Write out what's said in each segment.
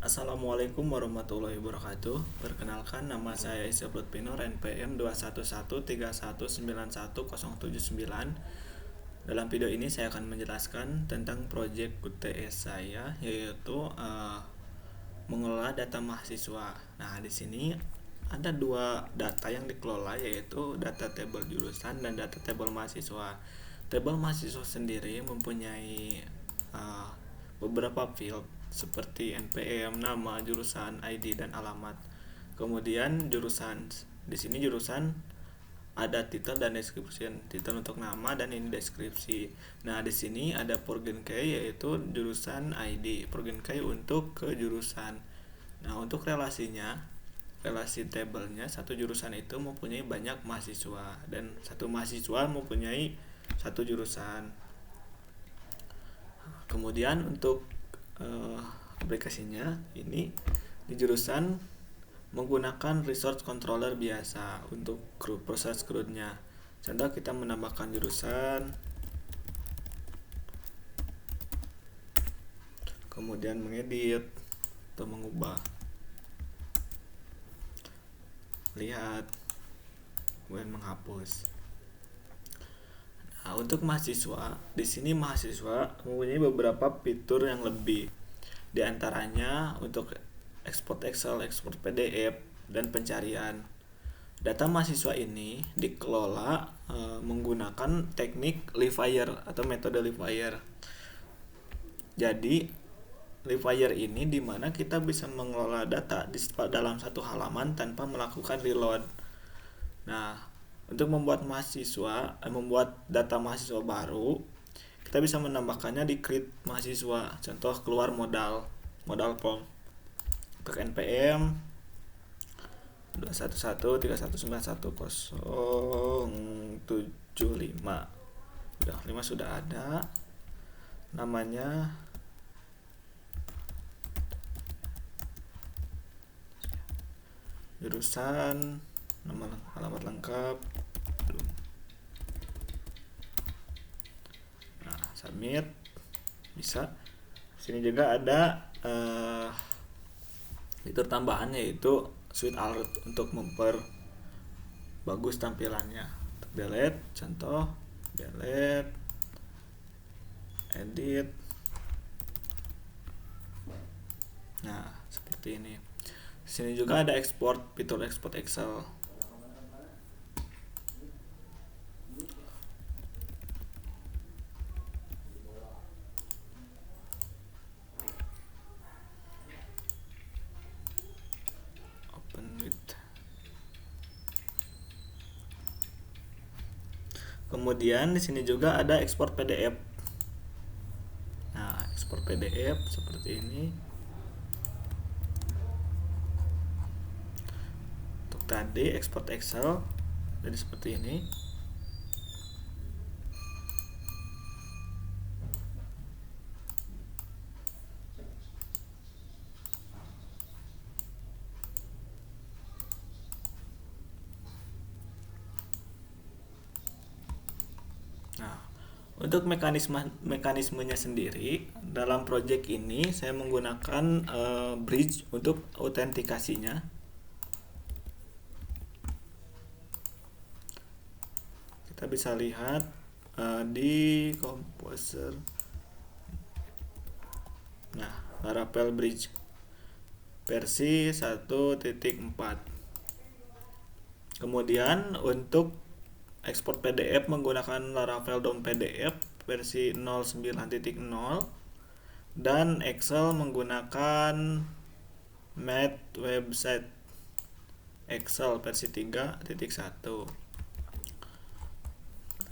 Assalamualaikum warahmatullahi wabarakatuh. Perkenalkan, nama saya Isya Lutfinur, NPM 21131319109. Dalam video ini saya akan menjelaskan tentang proyek UTS saya, yaitu mengelola data mahasiswa. Nah, di sini ada dua data yang dikelola, yaitu data tabel jurusan dan data tabel mahasiswa. Tabel mahasiswa sendiri mempunyai uh, beberapa field seperti NPM, nama, jurusan, ID, dan alamat. Kemudian jurusan, di sini jurusan ada title dan description. Title untuk nama dan ini deskripsi. Nah, di sini ada program key yaitu jurusan ID, program key untuk ke jurusan. Nah, untuk relasinya, relasi tabelnya, satu jurusan itu mempunyai banyak mahasiswa dan satu mahasiswa mempunyai satu jurusan. Kemudian untuk aplikasinya ini di jurusan menggunakan resource controller biasa untuk proses CRUD-nya. Contoh, kita menambahkan jurusan, kemudian mengedit atau mengubah, lihat, kemudian menghapus. Nah, untuk mahasiswa, di sini mahasiswa mempunyai beberapa fitur yang lebih. Di antaranya untuk ekspor Excel, ekspor PDF, dan pencarian. Data mahasiswa ini dikelola menggunakan teknik Livewire atau metode Livewire. Jadi, Livewire ini dimana kita bisa mengelola data di dalam satu halaman tanpa melakukan reload. Nah, untuk membuat data mahasiswa baru, kita bisa menambahkannya di create mahasiswa. Contoh, keluar modal form untuk NPM 21131911075. Udah 5 sudah ada. Namanya jurusan, nama alamat lengkap. Nah, submit bisa. Sini juga ada fitur tambahan yaitu Sweet Alert untuk memperbagus tampilannya. Untuk delete, contoh delete, edit. Nah, seperti ini. Di sini juga ada fitur export Excel. Kemudian di sini juga ada ekspor PDF. Nah, ekspor PDF seperti ini. Untuk tadi ekspor Excel jadi seperti ini. Untuk mekanismenya sendiri, dalam project ini saya menggunakan bridge untuk autentikasinya. Kita bisa lihat di Composer. Nah, Laravel Bridge versi 1.4. Kemudian untuk ekspor PDF menggunakan Laravel DOM PDF versi 09.0 dan Excel menggunakan Math Website Excel versi 3.1.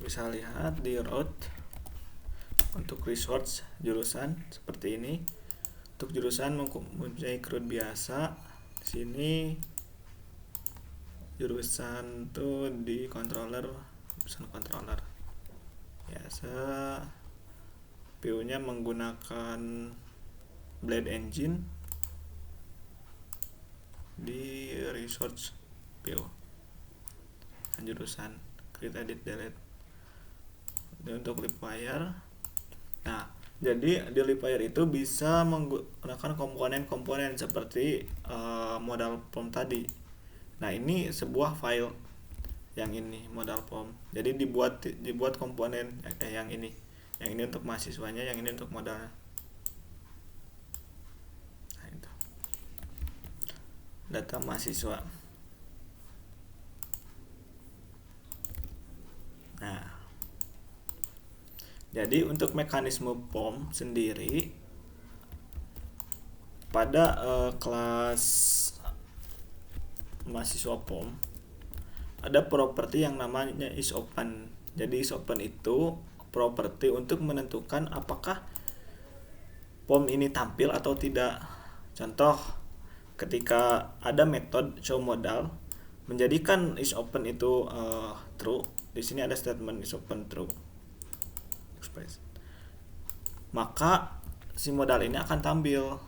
Bisa lihat di route untuk resource jurusan seperti ini. Untuk jurusan mempunyai CRUD biasa. Di sini jurusan tuh di jurusan controller biasa. View-nya menggunakan Blade Engine di resource view. Dan jurusan create, edit, delete. Dan untuk Livewire, nah Jadi deliver itu bisa menggunakan komponen-komponen seperti modal form tadi. Nah, ini sebuah file yang ini modal form. Jadi dibuat komponen yang ini. Yang ini untuk mahasiswanya, yang ini untuk modalnya. Nah, itu. Data mahasiswa. Nah, jadi untuk mekanisme form sendiri pada kelas mahasiswa form ada properti yang namanya isOpen. Jadi isOpen itu properti untuk menentukan apakah form ini tampil atau tidak. Contoh, ketika ada metode showModal menjadikan isOpen itu true, di sini ada statement isOpen true, maka si modal ini akan tampil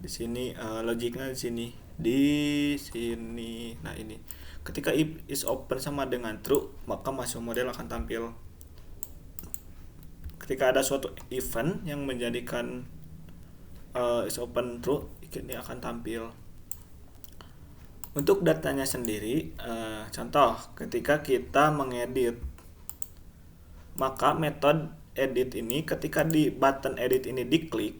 di sini. Logiknya di sini. Nah, ini ketika if isOpen sama dengan true, maka masuk model akan tampil. Ketika ada suatu event yang menjadikan isOpen true, ini akan tampil. Untuk datanya sendiri, contoh ketika kita mengedit, maka metode edit ini ketika di button edit ini diklik,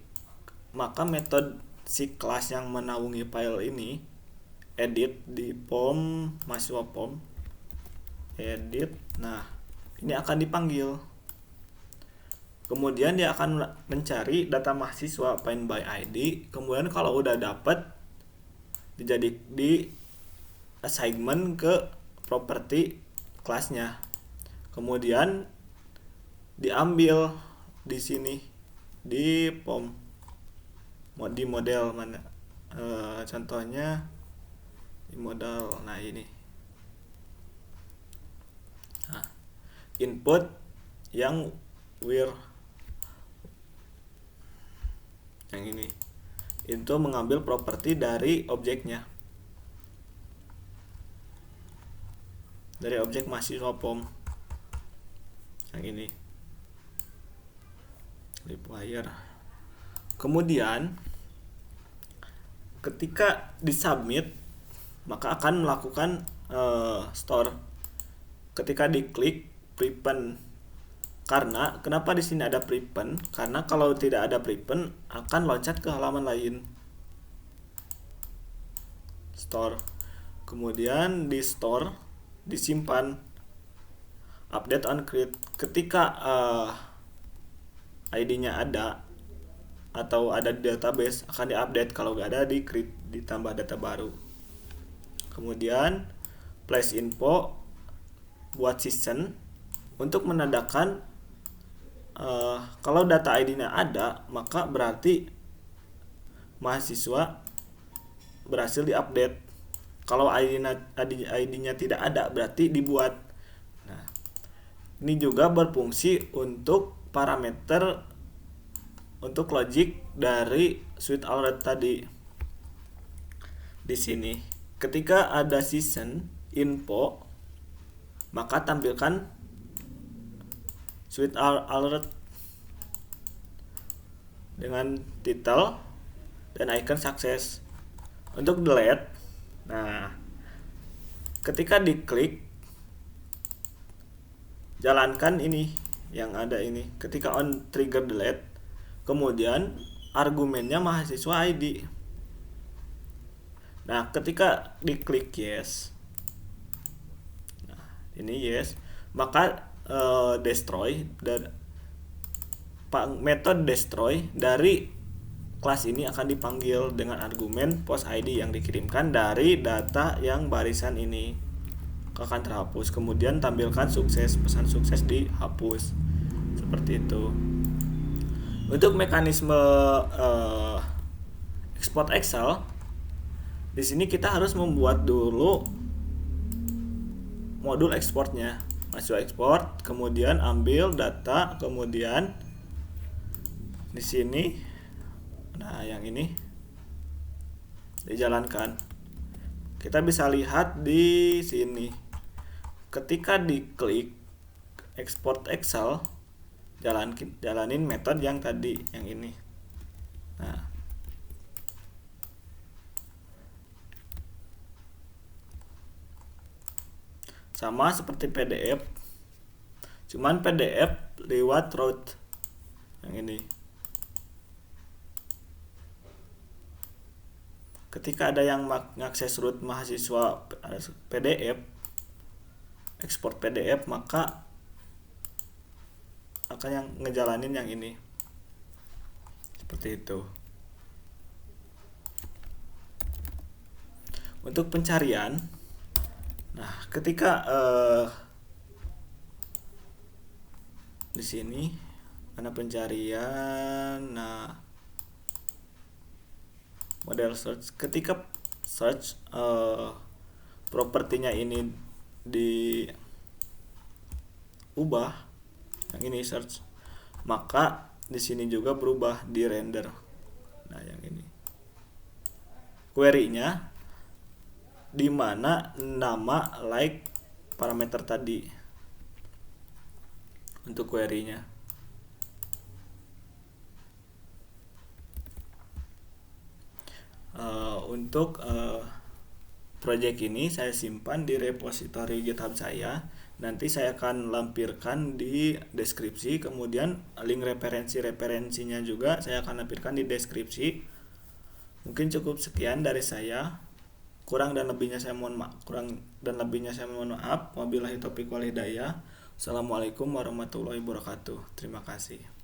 maka metode si kelas yang menaungi file ini edit di form mahasiswa form edit. Nah, ini akan dipanggil. Kemudian dia akan mencari data mahasiswa find by ID. Kemudian kalau udah dapat di assignment ke properti kelasnya. Kemudian diambil di sini di form di model mana, contohnya di modal. Nah, ini input yang yang ini itu mengambil properti dari objeknya, dari objek mahasiswa form yang ini require. Kemudian ketika disubmit, maka akan melakukan store. Ketika diklik prepend, karena kenapa di sini ada prepend? Karena kalau tidak ada prepend akan loncat ke halaman lain. Store. Kemudian di store disimpan update on create. Ketika ID-nya ada atau ada di database akan diupdate, kalau nggak ada di create, ditambah data baru. Kemudian place info buat season untuk menandakan kalau data ID-nya ada, maka berarti mahasiswa berhasil diupdate. Kalau ID-nya tidak ada, berarti dibuat. Nah, ini juga berfungsi untuk parameter untuk logic dari switch alert tadi. Di sini, ketika ada season info, maka tampilkan switch alert dengan title dan icon sukses. Untuk delete, nah, ketika diklik, jalankan ini yang ada ini. Ketika on trigger delete, kemudian argumennya mahasiswa ID. Nah, ketika diklik yes, nah, ini yes, maka destroy dan metode destroy dari kelas ini akan dipanggil dengan argumen post ID yang dikirimkan dari data yang barisan ini akan terhapus. Kemudian tampilkan sukses, pesan sukses dihapus. Seperti itu. Untuk mekanisme export Excel, di sini kita harus membuat dulu modul ekspornya. Masuk export, kemudian ambil data, kemudian di sini, nah yang ini dijalankan. Kita bisa lihat di sini, ketika diklik export Excel, jalanin metode yang tadi, yang ini. Nah, sama seperti PDF, cuman PDF lewat route yang ini. Ketika ada yang mengakses root mahasiswa PDF, ekspor PDF, maka akan yang ngejalanin yang ini. Seperti itu. Untuk pencarian, nah ketika di sini ada pencarian, nah model search, ketika search propertinya ini diubah, yang ini search, maka di sini juga berubah di render. Nah, yang ini query-nya di mana nama like parameter tadi untuk query-nya. Untuk project ini saya simpan di repository GitHub saya. Nanti saya akan lampirkan di deskripsi, kemudian link referensinya juga saya akan lampirkan di deskripsi. Mungkin cukup sekian dari saya. Kurang dan lebihnya saya mohon maaf. Wabillahi taufiq wal hidayah. Assalamualaikum warahmatullahi wabarakatuh. Terima kasih.